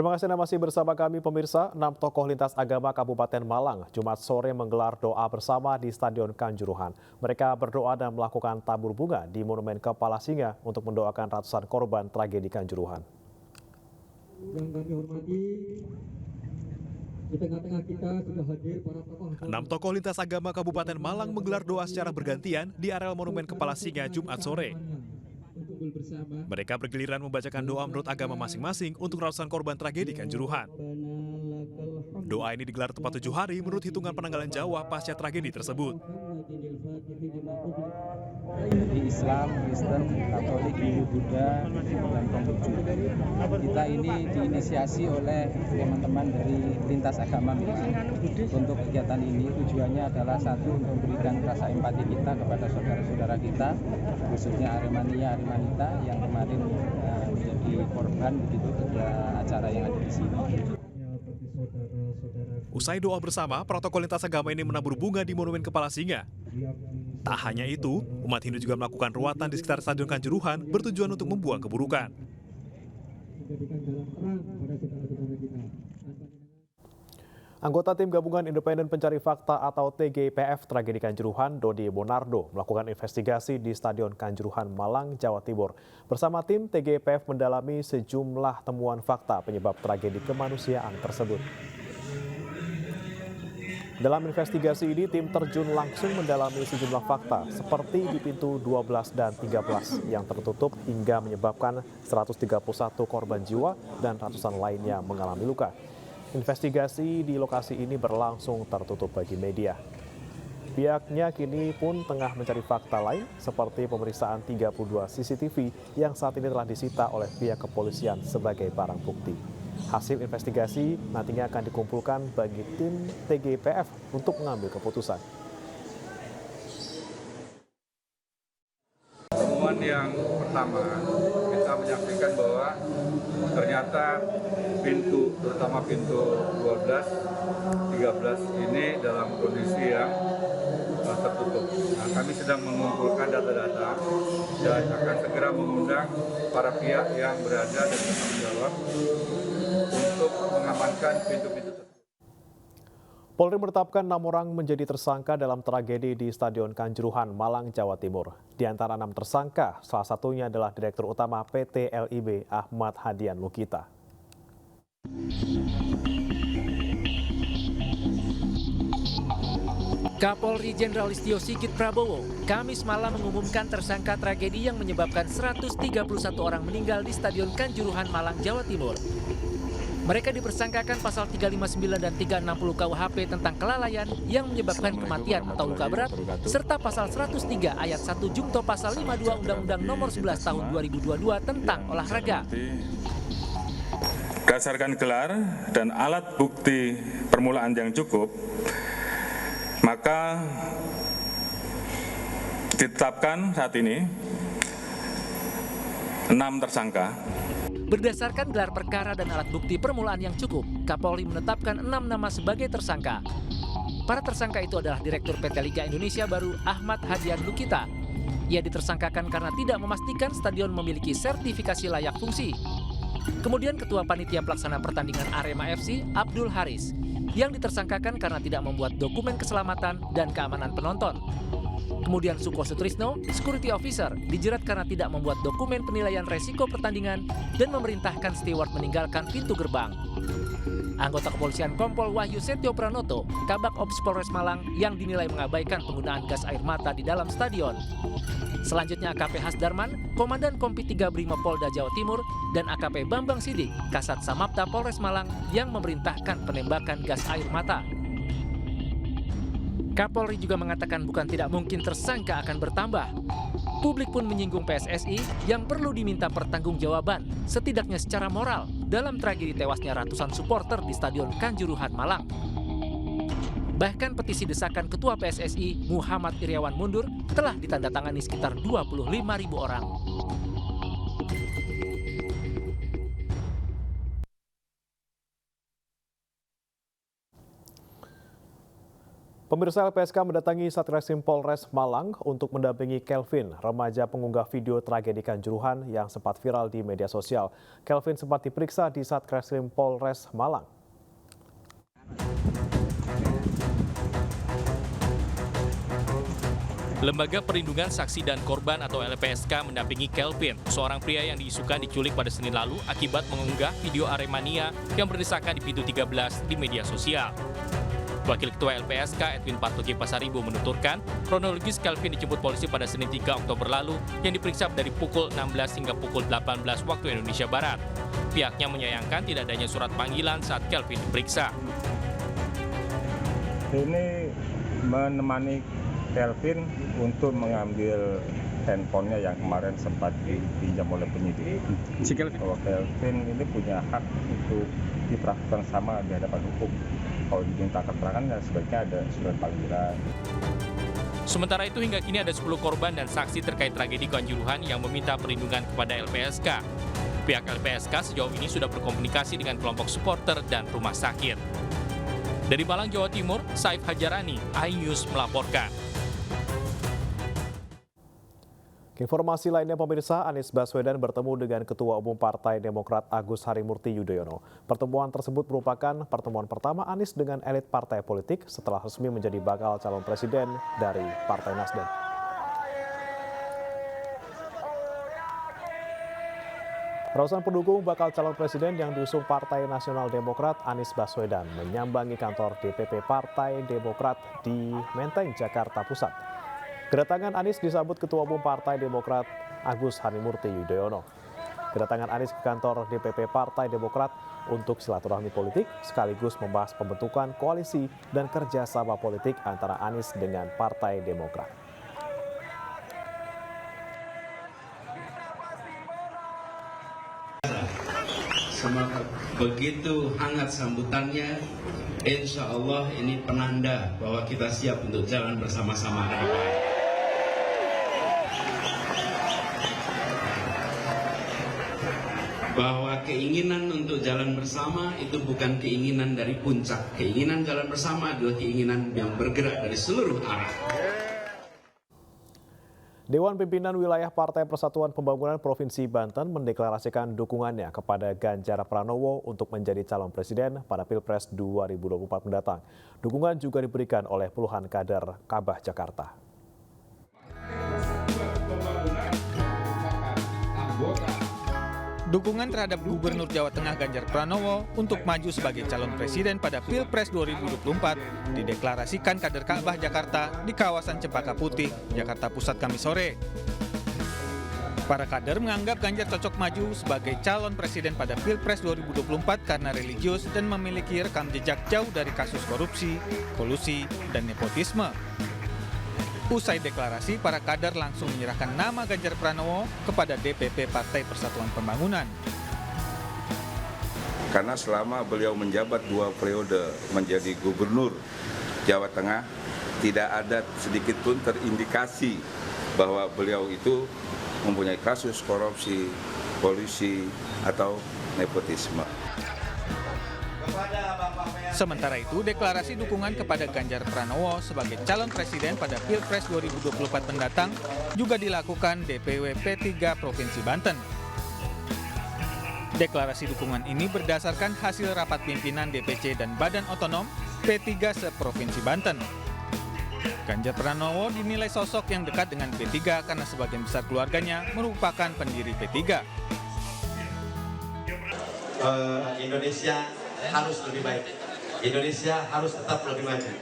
Terima kasih Anda masih bersama kami pemirsa. 6 tokoh lintas agama Kabupaten Malang Jumat sore menggelar doa bersama di Stadion Kanjuruhan. Mereka berdoa dan melakukan tabur bunga di Monumen Kepala Singa untuk mendoakan ratusan korban tragedi Kanjuruhan. Yang kami hormati, di tengah-tengah kita sudah hadir para tokoh. 6 tokoh lintas agama Kabupaten Malang menggelar doa secara bergantian di areal Monumen Kepala Singa Jumat sore. Mereka bergiliran membacakan doa menurut agama masing-masing untuk ratusan korban tragedi Kanjuruhan. Doa ini digelar tepat 7 hari menurut hitungan penanggalan Jawa pasca tragedi tersebut. Di Islam, Kristen, Katolik, Hindu, Buddha, dan Konghucu. Kita ini diinisiasi oleh teman-teman dari lintas agama memang. Untuk kegiatan ini tujuannya adalah satu, untuk memberikan rasa empati kita kepada saudara-saudara kita, khususnya Aremania, Aremanita yang kemarin menjadi korban begitu pada acara yang ada di sini. Usai doa bersama, protokol lintas agama ini menabur bunga di Monumen Kepala Singa. Tak hanya itu, umat Hindu juga melakukan ruatan di sekitar Stadion Kanjuruhan bertujuan untuk membuang keburukan. Anggota Tim Gabungan Independen Pencari Fakta atau TGPF Tragedi Kanjuruhan, Dodi Bonardo, melakukan investigasi di Stadion Kanjuruhan, Malang, Jawa Timur. Bersama tim, TGPF mendalami sejumlah temuan fakta penyebab tragedi kemanusiaan tersebut. Dalam investigasi ini, tim terjun langsung mendalami sejumlah fakta, seperti di pintu 12 dan 13 yang tertutup hingga menyebabkan 131 korban jiwa dan ratusan lainnya mengalami luka. Investigasi di lokasi ini berlangsung tertutup bagi media. Pihaknya kini pun tengah mencari fakta lain, seperti pemeriksaan 32 CCTV yang saat ini telah disita oleh pihak kepolisian sebagai barang bukti. Hasil investigasi nantinya akan dikumpulkan bagi tim TGPF untuk mengambil keputusan. Temuan yang pertama, kita menyaksikan bahwa ternyata pintu, terutama pintu 12, 13 ini dalam kondisi yang tertutup. Nah, kami sedang mengumpulkan data-data dan akan segera mengundang para pihak yang berada dan bertanggung jawab untuk mengamankan pintu-pintu tersebut. Polri menetapkan 6 orang menjadi tersangka dalam tragedi di Stadion Kanjuruhan, Malang, Jawa Timur. Di antara 6 tersangka, salah satunya adalah Direktur Utama PT LIB Ahmad Hadian Lukita. Kapolri Jenderal Listio Sigit Prabowo Kamis malam mengumumkan tersangka tragedi yang menyebabkan 131 orang meninggal di Stadion Kanjuruhan, Malang, Jawa Timur. Mereka dipersangkakan pasal 359 dan 360 KUHP tentang kelalaian yang menyebabkan kematian atau luka berat, serta pasal 103 ayat 1 Jungto pasal 52 Undang-Undang Nomor 11 Tahun 2022 tentang olahraga. Berdasarkan gelar dan alat bukti permulaan yang cukup, maka ditetapkan saat ini 6 tersangka. Berdasarkan gelar perkara dan alat bukti permulaan yang cukup, Kapolri menetapkan 6 nama sebagai tersangka. Para tersangka itu adalah Direktur PT Liga Indonesia Baru Ahmad Hadian Lukita. Ia ditersangkakan karena tidak memastikan stadion memiliki sertifikasi layak fungsi. Kemudian Ketua Panitia Pelaksana Pertandingan Arema FC Abdul Haris, yang ditersangkakan karena tidak membuat dokumen keselamatan dan keamanan penonton. Kemudian Suko Sutrisno, Security Officer, dijerat karena tidak membuat dokumen penilaian resiko pertandingan dan memerintahkan steward meninggalkan pintu gerbang. Anggota kepolisian Kompol Wahyu Setio Pranoto, Kabak Ops Polres Malang, yang dinilai mengabaikan penggunaan gas air mata di dalam stadion. Selanjutnya AKP Hasdarman, Komandan Kompi 3 Brimopolda Jawa Timur, dan AKP Bambang Sidik, Kasat Samapta Polres Malang, yang memerintahkan penembakan gas air mata. Kapolri juga mengatakan bukan tidak mungkin tersangka akan bertambah. Publik pun menyinggung PSSI yang perlu diminta pertanggungjawaban, setidaknya secara moral, dalam tragedi tewasnya ratusan supporter di Stadion Kanjuruhan, Malang. Bahkan petisi desakan Ketua PSSI Muhammad Iriawan mundur telah ditandatangani sekitar 25.000 orang. Pemirsa, LPSK mendatangi Satreskrim Polres Malang untuk mendampingi Kelvin, remaja pengunggah video tragedi Kanjuruhan yang sempat viral di media sosial. Kelvin sempat diperiksa di Satreskrim Polres Malang. Lembaga Perlindungan Saksi dan Korban atau LPSK mendampingi Kelvin, seorang pria yang diisukan diculik pada Senin lalu akibat mengunggah video Aremania yang berdesakan di pintu 13 di media sosial. Wakil Ketua LPSK Edwin Partogi Pasaribu menuturkan, kronologis Kelvin dijemput polisi pada Senin 3 Oktober lalu yang diperiksa dari pukul 16 hingga pukul 18 waktu Indonesia Barat. Pihaknya menyayangkan tidak adanya surat panggilan saat Kelvin diperiksa. Ini menemani Kelvin untuk mengambil handphonenya yang kemarin sempat dipinjam oleh penyidik. Bahwa Kelvin ini punya hak untuk diperlakukan sama di hadapan hukum. Kalau diminta keterangan, ya sebaiknya ada surat panggilan. Sementara itu hingga kini ada 10 korban dan saksi terkait tragedi Kanjuruhan yang meminta perlindungan kepada LPSK. Pihak LPSK sejauh ini sudah berkomunikasi dengan kelompok supporter dan rumah sakit. Dari Malang, Jawa Timur, Saif Hajarani, iNews melaporkan. Informasi lainnya, pemirsa, Anies Baswedan bertemu dengan Ketua Umum Partai Demokrat Agus Harimurti Yudhoyono. Pertemuan tersebut merupakan pertemuan pertama Anies dengan elit partai politik setelah resmi menjadi bakal calon presiden dari Partai Nasdem. Ratusan pendukung bakal calon presiden yang diusung Partai Nasional Demokrat Anies Baswedan menyambangi kantor DPP Partai Demokrat di Menteng, Jakarta Pusat. Kedatangan Anies disambut Ketua Umum Partai Demokrat Agus Harimurti Yudhoyono. Kedatangan Anies ke kantor DPP Partai Demokrat untuk silaturahmi politik sekaligus membahas pembentukan koalisi dan kerjasama politik antara Anies dengan Partai Demokrat. Semangat begitu hangat sambutannya, insya Allah ini penanda bahwa kita siap untuk jalan bersama-sama ke depan. Bahwa keinginan untuk jalan bersama itu bukan keinginan dari puncak. Keinginan jalan bersama adalah keinginan yang bergerak dari seluruh arah. Dewan Pimpinan Wilayah Partai Persatuan Pembangunan Provinsi Banten mendeklarasikan dukungannya kepada Ganjar Pranowo untuk menjadi calon presiden pada Pilpres 2024 mendatang. Dukungan juga diberikan oleh puluhan kader Kabah Jakarta. Dukungan terhadap Gubernur Jawa Tengah Ganjar Pranowo untuk maju sebagai calon presiden pada Pilpres 2024 dideklarasikan kader Kabah Jakarta di kawasan Cempaka Putih, Jakarta Pusat Kamis sore. Para kader menganggap Ganjar cocok maju sebagai calon presiden pada Pilpres 2024 karena religius dan memiliki rekam jejak jauh dari kasus korupsi, kolusi, dan nepotisme. Usai deklarasi, para kader langsung menyerahkan nama Ganjar Pranowo kepada DPP Partai Persatuan Pembangunan. Karena selama beliau menjabat 2 periode menjadi gubernur Jawa Tengah, tidak ada sedikit pun terindikasi bahwa beliau itu mempunyai kasus korupsi, kolusi, atau nepotisme. Sementara itu, deklarasi dukungan kepada Ganjar Pranowo sebagai calon presiden pada Pilpres 2024 mendatang juga dilakukan DPW P3 Provinsi Banten. Deklarasi dukungan ini berdasarkan hasil rapat pimpinan DPC dan Badan Otonom P3 se-Provinsi Banten. Ganjar Pranowo dinilai sosok yang dekat dengan P3 karena sebagian besar keluarganya merupakan pendiri P3. Indonesia harus lebih baik. Indonesia harus tetap lebih maju.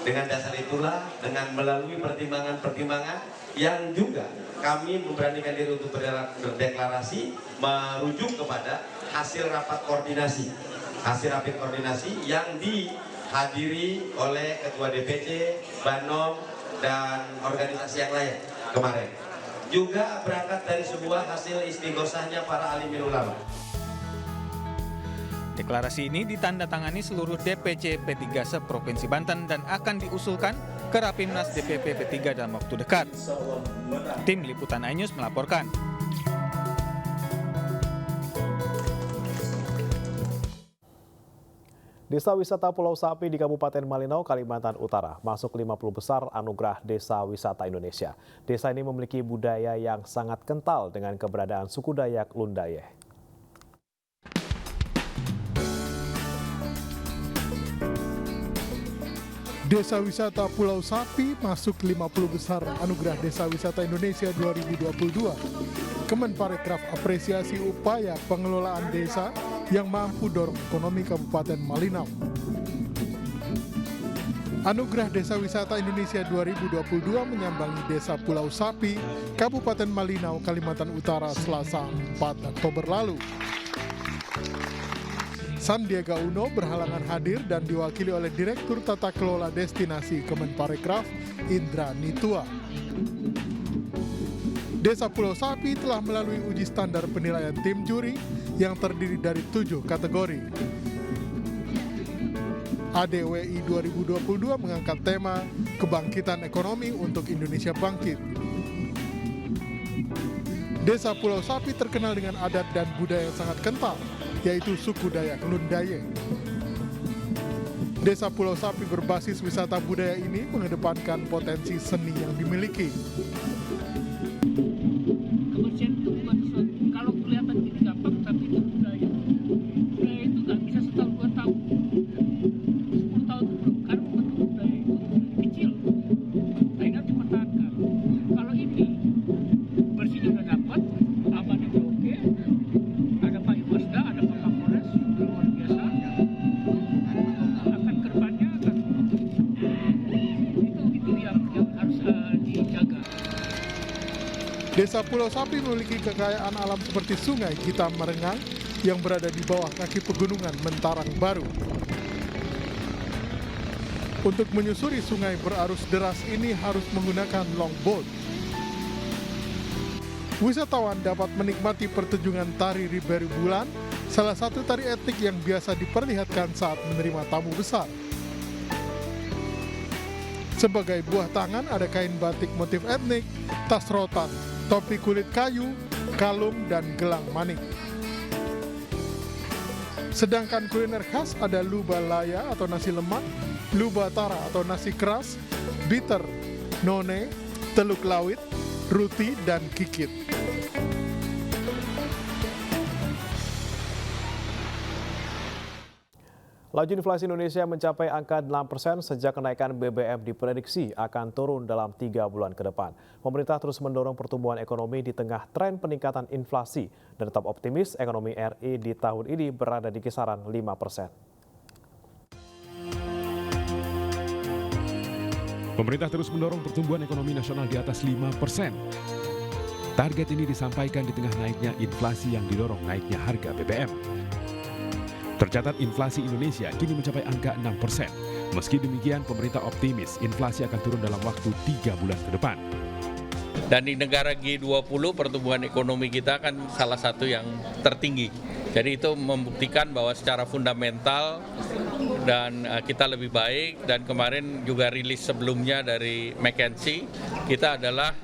Dengan dasar itulah, dengan melalui pertimbangan-pertimbangan yang juga kami memberanikan diri untuk berdeklarasi merujuk kepada hasil rapat koordinasi. Hasil rapat koordinasi yang dihadiri oleh Ketua DPC, Banom, dan organisasi yang lain kemarin. Juga berangkat dari sebuah hasil istighosahnya para alimul ulama. Deklarasi ini ditandatangani seluruh DPC P3 se-Provinsi Banten dan akan diusulkan ke Rapimnas DPP P3 dalam waktu dekat. Tim Liputan iNews melaporkan. Desa wisata Pulau Sapi di Kabupaten Malinau, Kalimantan Utara masuk 50 besar anugerah Desa Wisata Indonesia. Desa ini memiliki budaya yang sangat kental dengan keberadaan suku Dayak Lundaye. Desa Wisata Pulau Sapi masuk 50 besar Anugerah Desa Wisata Indonesia 2022. Kemenparekraf apresiasi upaya pengelolaan desa yang mampu dorong ekonomi Kabupaten Malinau. Anugerah Desa Wisata Indonesia 2022 menyambangi Desa Pulau Sapi, Kabupaten Malinau, Kalimantan Utara, Selasa 4 Oktober lalu. Sandiaga Uno berhalangan hadir dan diwakili oleh Direktur Tata Kelola Destinasi Kemenparekraf, Indra Nitua. Desa Pulau Sapi telah melalui uji standar penilaian tim juri yang terdiri dari 7 kategori. ADWI 2022 mengangkat tema Kebangkitan Ekonomi untuk Indonesia Bangkit. Desa Pulau Sapi terkenal dengan adat dan budaya yang sangat kental, yaitu suku Dayak Lundaye. Desa Pulau Sapi berbasis wisata budaya ini mengedepankan potensi seni yang dimiliki. Kebersihan itu bukan sesuatu, kalau kelihatan ini gampang, tapi itu budaya. Budaya itu nggak bisa setahun 2 tahun. 10 tahun itu belum, karena membentuk budaya itu kecil. Nah, ini harus dipertahankan. Kalau ini bersihnya udah dapat, amannya udah oke, ada Pak Iwasda, ada Pak Kapolres, luar biasa. Akan kedepannya akan itu yang harus dijaga. Desa Pulau Sapi memiliki kekayaan alam seperti Sungai Hitam Marengang yang berada di bawah kaki pegunungan Mentarang Baru. Untuk menyusuri sungai berarus deras ini harus menggunakan longboat. Wisatawan dapat menikmati pertunjukan tari Riberi Bulan, salah satu tari etnik yang biasa diperlihatkan saat menerima tamu besar. Sebagai buah tangan ada kain batik motif etnik, tas rotan, topi kulit kayu, kalung, dan gelang manik. Sedangkan kuliner khas ada luba laya atau nasi lemak, luba tara atau nasi keras, bitter, none, teluk lawit, ruti, dan kikit. Laju inflasi Indonesia mencapai angka 6% sejak kenaikan BBM diprediksi akan turun dalam 3 bulan ke depan. Pemerintah terus mendorong pertumbuhan ekonomi di tengah tren peningkatan inflasi dan tetap optimis ekonomi RI di tahun ini berada di kisaran 5%. Pemerintah terus mendorong pertumbuhan ekonomi nasional di atas 5%. Target ini disampaikan di tengah naiknya inflasi yang didorong naiknya harga BBM. Tercatat inflasi Indonesia kini mencapai angka 6%. Meski demikian, pemerintah optimis inflasi akan turun dalam waktu 3 bulan ke depan. Dan di negara G20 pertumbuhan ekonomi kita kan salah satu yang tertinggi. Jadi itu membuktikan bahwa secara fundamental dan kita lebih baik, dan kemarin juga rilis sebelumnya dari McKinsey, kita adalah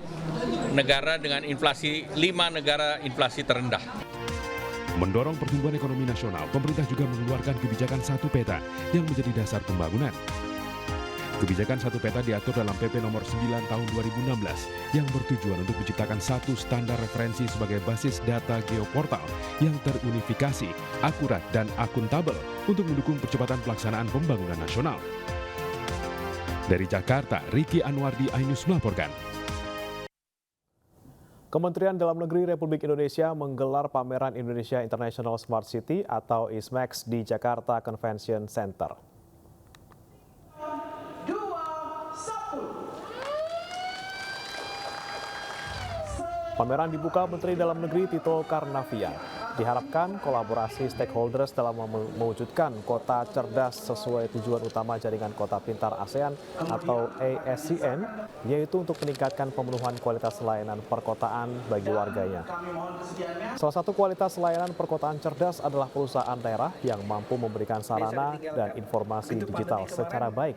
negara dengan inflasi, 5 negara inflasi terendah. Mendorong pertumbuhan ekonomi nasional, pemerintah juga mengeluarkan kebijakan satu peta yang menjadi dasar pembangunan. Kebijakan satu peta diatur dalam PP nomor 9 tahun 2016 yang bertujuan untuk menciptakan satu standar referensi sebagai basis data geoportal yang terunifikasi, akurat, dan akuntabel untuk mendukung percepatan pelaksanaan pembangunan nasional. Dari Jakarta, Riki Anwardi, iNews melaporkan. Kementerian Dalam Negeri Republik Indonesia menggelar pameran Indonesia International Smart City atau ISMAX di Jakarta Convention Center. Pameran dibuka Menteri Dalam Negeri Tito Karnavian. Diharapkan kolaborasi stakeholders dalam mewujudkan kota cerdas sesuai tujuan utama jaringan kota pintar ASEAN atau ASEAN, yaitu untuk meningkatkan pemenuhan kualitas layanan perkotaan bagi warganya. Salah satu kualitas layanan perkotaan cerdas adalah perusahaan daerah yang mampu memberikan sarana dan informasi digital secara baik.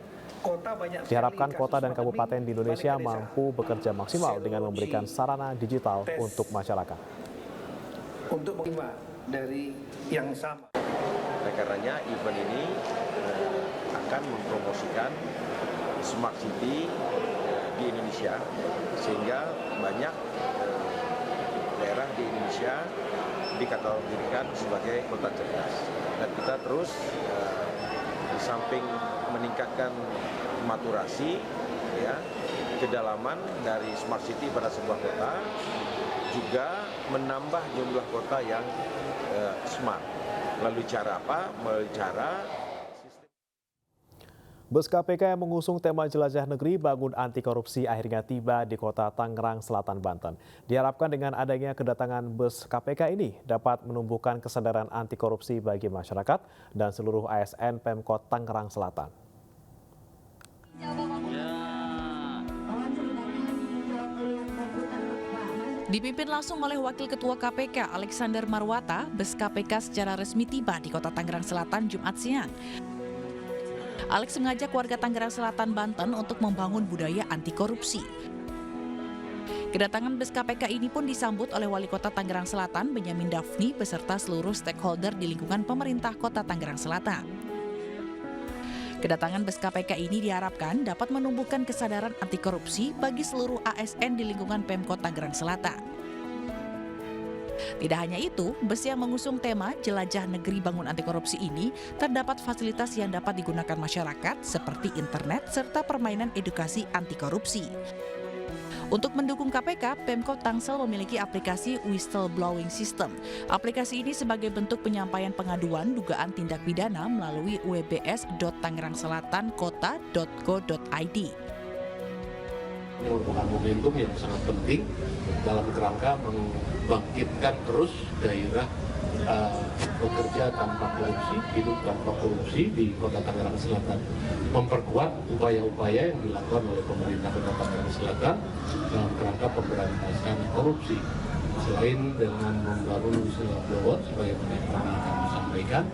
Diharapkan kota dan kabupaten di Indonesia mampu bekerja maksimal dengan memberikan sarana digital untuk masyarakat. Untuk mengimbang dari yang sama. Oleh karenanya event ini akan mempromosikan Smart City di Indonesia, sehingga banyak daerah di Indonesia dikategorikan sebagai kota cerdas. Dan kita terus di samping meningkatkan maturasi, ya, kedalaman dari Smart City pada sebuah kota, juga menambah jumlah kota yang smart. Melalui cara apa? Melalui cara Bus KPK yang mengusung tema Jelajah Negeri Bangun Anti Korupsi akhirnya tiba di kota Tangerang Selatan, Banten. Diharapkan dengan adanya kedatangan bus KPK ini dapat menumbuhkan kesadaran anti korupsi bagi masyarakat dan seluruh ASN Pemkot Tangerang Selatan. Dipimpin langsung oleh Wakil Ketua KPK Alexander Marwata, bus KPK secara resmi tiba di kota Tangerang Selatan Jumat siang. Alex mengajak warga Tangerang Selatan, Banten untuk membangun budaya anti korupsi. Kedatangan bus KPK ini pun disambut oleh Wali Kota Tangerang Selatan Benyamin Daphni beserta seluruh stakeholder di lingkungan pemerintah Kota Tangerang Selatan. Kedatangan bus KPK ini diharapkan dapat menumbuhkan kesadaran anti korupsi bagi seluruh ASN di lingkungan Pemkot Tangerang Selatan. Tidak hanya itu, bus yang mengusung tema Jelajah Negeri Bangun Anti Korupsi ini terdapat fasilitas yang dapat digunakan masyarakat seperti internet serta permainan edukasi anti korupsi. Untuk mendukung KPK, Pemkot Tangsel memiliki aplikasi Whistleblowing System. Aplikasi ini sebagai bentuk penyampaian pengaduan dugaan tindak pidana melalui wbs.tangerangselatankota.go.id. Ini merupakan momentum yang sangat penting dalam kerangka membangkitkan terus gairah bekerja tanpa korupsi, hidup tanpa korupsi di Kota Tangerang Selatan, memperkuat upaya-upaya yang dilakukan oleh pemerintah Kota Tangerang Selatan dalam kerangka pemberantasan korupsi. Selain dengan membangun whistleblower sebagaimana yang tadi kami sampaikan,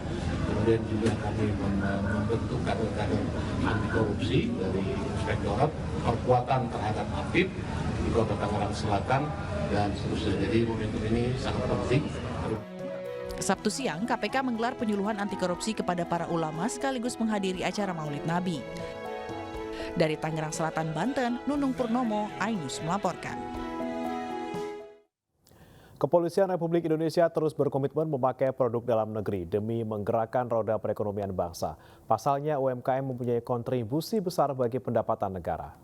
kemudian juga kami membentuk kader-kader anti korupsi dari inspektorat, perkuatan terhadap APIP di Kota Tangerang Selatan dan seterusnya. Jadi momentum ini sangat penting. Sabtu siang, KPK menggelar penyuluhan anti korupsi kepada para ulama sekaligus menghadiri acara Maulid Nabi. Dari Tangerang Selatan, Banten, Nunung Purnomo, iNews melaporkan. Kepolisian Republik Indonesia terus berkomitmen memakai produk dalam negeri demi menggerakkan roda perekonomian bangsa. Pasalnya UMKM mempunyai kontribusi besar bagi pendapatan negara.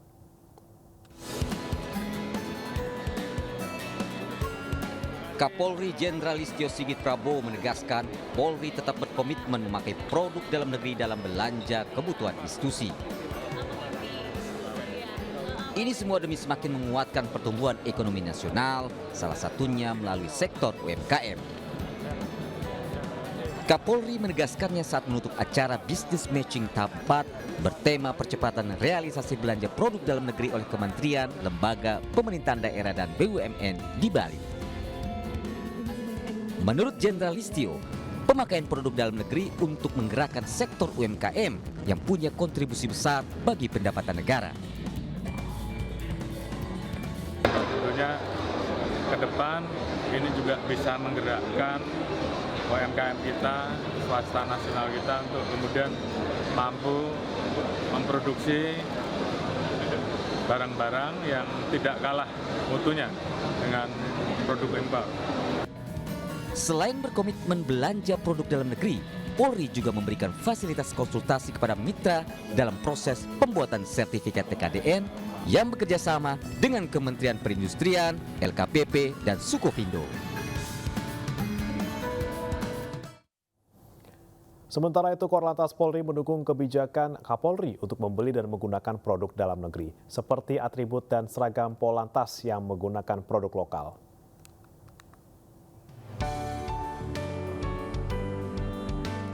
Kapolri Jenderal Listio Sigit Prabowo menegaskan Polri tetap berkomitmen memakai produk dalam negeri dalam belanja kebutuhan institusi. Ini semua demi semakin menguatkan pertumbuhan ekonomi nasional, salah satunya melalui sektor UMKM. Kapolri menegaskannya saat menutup acara Business Matching tahap 4 bertema percepatan realisasi belanja produk dalam negeri oleh kementerian, lembaga, pemerintahan daerah, dan BUMN di Bali. Menurut Jenderal Listio, pemakaian produk dalam negeri untuk menggerakkan sektor UMKM yang punya kontribusi besar bagi pendapatan negara. Tentunya ke depan ini juga bisa menggerakkan UMKM kita, swasta nasional kita untuk kemudian mampu memproduksi barang-barang yang tidak kalah mutunya dengan produk impor. Selain berkomitmen belanja produk dalam negeri, Polri juga memberikan fasilitas konsultasi kepada mitra dalam proses pembuatan sertifikat TKDN yang bekerja sama dengan Kementerian Perindustrian, LKPP, dan Sukovindo. Sementara itu, Korlantas Polri mendukung kebijakan Kapolri untuk membeli dan menggunakan produk dalam negeri, seperti atribut dan seragam Polantas yang menggunakan produk lokal.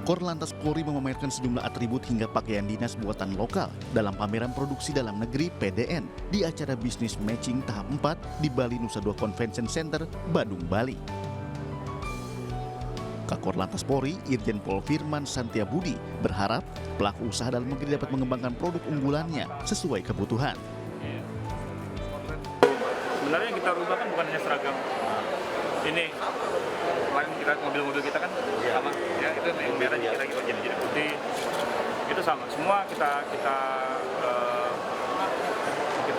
Korlantas Polri memamerkan sejumlah atribut hingga pakaian dinas buatan lokal dalam pameran produksi dalam negeri PDN di acara Business Matching tahap 4 di Bali Nusa Dua Convention Center, Badung, Bali. Kakor-Lantas Polri, Irjen Pol Firman Santiabudi, berharap pelaku usaha dalam negeri dapat mengembangkan produk unggulannya sesuai kebutuhan. Sebenarnya yang kita rubah kan bukan hanya seragam. Ini kita mobil-mobil kita kan sama, ya itu yang merah kita jadi putih. Itu sama, semua kita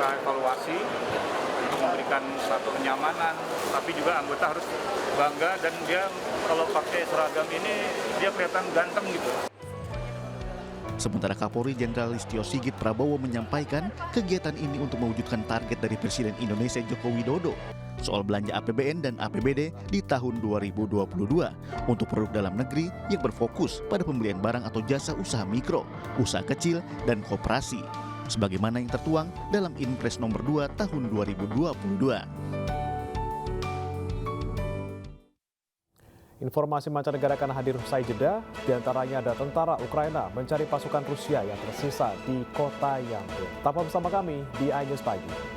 evaluasi untuk memberikan satu kenyamanan, tapi juga anggota harus bangga dan dia kalau pakai seragam ini dia kelihatan ganteng gitu. Sementara Kapolri Jenderal Listio Sigit Prabowo menyampaikan kegiatan ini untuk mewujudkan target dari Presiden Indonesia Joko Widodo soal belanja APBN dan APBD di tahun 2022 untuk produk dalam negeri yang berfokus pada pembelian barang atau jasa usaha mikro, usaha kecil, dan koperasi, sebagaimana yang tertuang dalam Inpres nomor 2 tahun 2022. Informasi mancanegara akan hadir usai jeda, diantaranya ada tentara Ukraina mencari pasukan Rusia yang tersisa di kota Yambil. Tetap bersama kami di iNews Pagi.